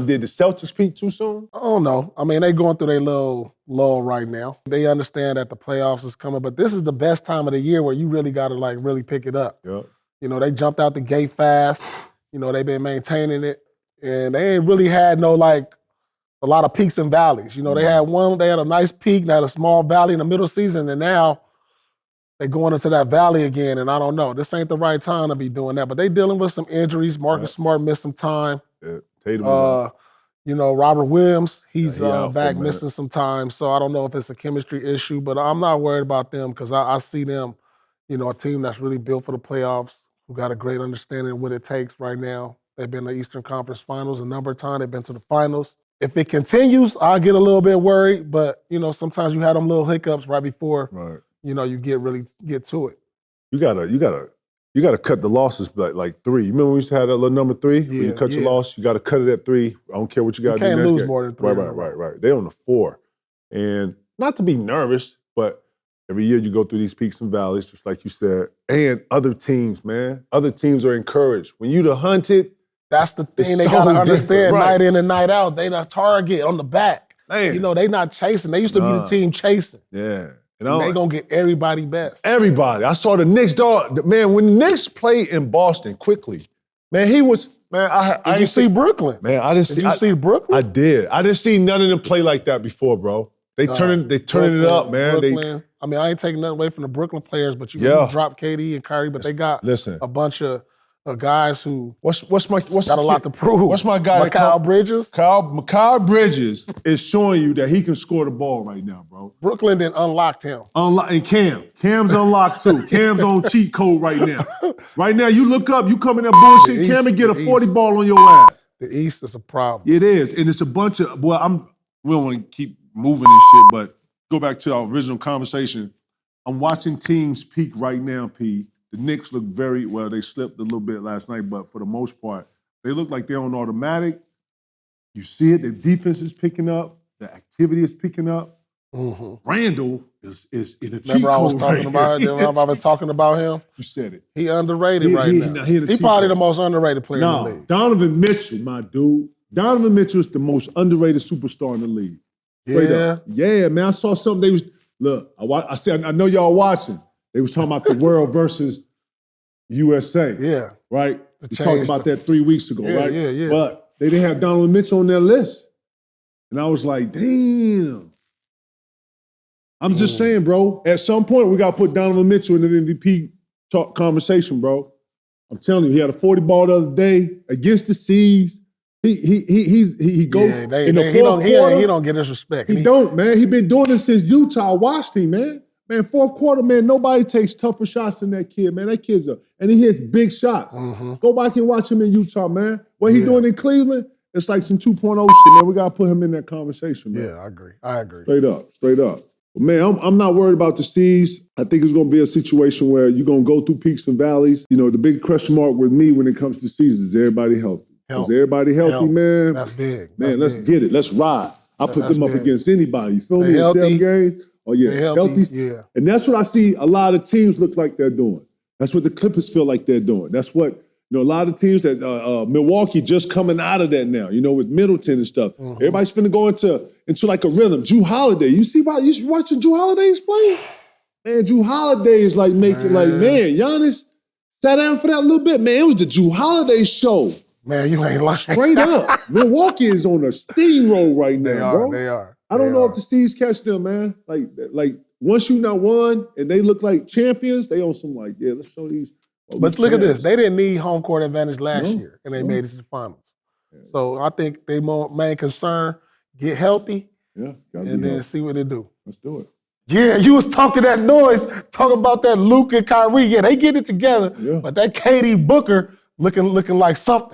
did the Celtics peak too soon? I don't know. I mean, they going through their little lull right now. They understand that the playoffs is coming, but this is the best time of the year where you really got to like really pick it up. Yeah. You know, they jumped out the gate fast. You know, they've been maintaining it, and they ain't really had no like a lot of peaks and valleys. You know, they had a nice peak, they had a small valley in the middle season, and now they're going into that valley again, and I don't know. This ain't the right time to be doing that, but they dealing with some injuries. Marcus Smart missed some time. Yeah. Tatum was you know, Robert Williams, he's out back missing some time, so I don't know if it's a chemistry issue, but I'm not worried about them because I see them, you know, a team that's really built for the playoffs, who got a great understanding of what it takes right now. They've been to the Eastern Conference Finals a number of times. They've been to the finals. If it continues, I'll get a little bit worried, but, you know, sometimes you have them little hiccups right before, you know, you get to it. You gotta cut the losses like 3. You remember when we used to have that little number 3? Yeah, when you cut your loss, you gotta cut it at 3. I don't care what you gotta do. You can't lose more than 3. Right. They're on the 4. And not to be nervous, but every year you go through these peaks and valleys, just like you said. And other teams, man. Other teams are encouraged. When you the hunted, that's the thing they gotta understand night in and night out. They the target on the back. Man. You know, they not chasing. They used to be the team chasing. Yeah. And they gonna get everybody best. Everybody. I saw the Knicks, dog. Man, when the Knicks played in Boston quickly, man, he was, man, Did you see Brooklyn? Man, Did you see Brooklyn? I did. I didn't see none of them play like that before, bro. They turning it up, man. Brooklyn, I mean, I ain't taking nothing away from the Brooklyn players, but you drop KD and Kyrie, but they got a bunch of guys who got a lot to prove. What's my guy? Mikal Bridges? Mikal Bridges is showing you that he can score the ball right now, bro. Brooklyn then unlocked him. And Cam's unlocked too. Cam's on cheat code right now. Right now, you look up, you come in that bullshit, Cam and get a 40 ball on your ass. The East is a problem. It is, and it's a bunch of, we don't want to keep moving and shit, but go back to our original conversation. I'm watching teams peak right now, P. The Knicks look very well. They slipped a little bit last night, but for the most part, they look like they're on automatic. You see it. The defense is picking up. The activity is picking up. Mm-hmm. Randall is in a cheat Remember I was code talking about him? Remember I've been talking about him? You said it. He underrated right now. He's probably the most underrated player in the league. Donovan Mitchell, my dude. Donovan Mitchell is the most underrated superstar in the league. Straight up. Yeah, man. I saw something. I know y'all watching. They was talking about the world versus USA. Yeah. Right? We talked about that 3 weeks ago, right? Yeah. But they didn't have Donovan Mitchell on their list. And I was like, damn. I'm just saying, bro, at some point we got to put Donovan Mitchell in the MVP talk conversation, bro. I'm telling you, he had a 40 ball the other day against the Seas. He go in the fourth quarter. He don't get his respect. He don't, man. He been doing this since Utah. I watched him, man. Man, fourth quarter, man, nobody takes tougher shots than that kid, man. That kid's and he hits big shots. Mm-hmm. Go back and watch him in Utah, man. What he doing in Cleveland, it's like some 2.0 shit, man. We got to put him in that conversation, man. Yeah, I agree. Straight up. But, man, I'm not worried about the Steves. I think it's going to be a situation where you're going to go through peaks and valleys. You know, the big question mark with me when it comes to seasons is everybody healthy. Is everybody healthy, man? That's big. Man, let's get it. Let's ride. I put them up against anybody. You feel They're me? In healthy. 7 games. Oh, yeah. Healthy. Yeah. And that's what I see a lot of teams look like they're doing. That's what the Clippers feel like they're doing. That's what, a lot of teams at Milwaukee just coming out of that now, with Middleton and stuff. Mm-hmm. Everybody's finna go into like a rhythm. Drew Holiday. You watching Drew Holiday's play? Man, Drew Holiday is like making Giannis sat down for that little bit. Man, it was the Drew Holiday show. Man, you ain't lying. Straight up. Milwaukee is on a steamroll right now, bro. They are. I don't know if the Steves catch them, man. Like once you not won and they look like champions, they on some let's show these. But look at this. They didn't need home court advantage last year, and they made it to the finals. Yeah. So I think their main concern, get healthy, and then see what they do. Let's do it. Yeah, you was talking that noise, talking about that Luke and Kyrie. Yeah, they get it together, but that KD Booker looking like something.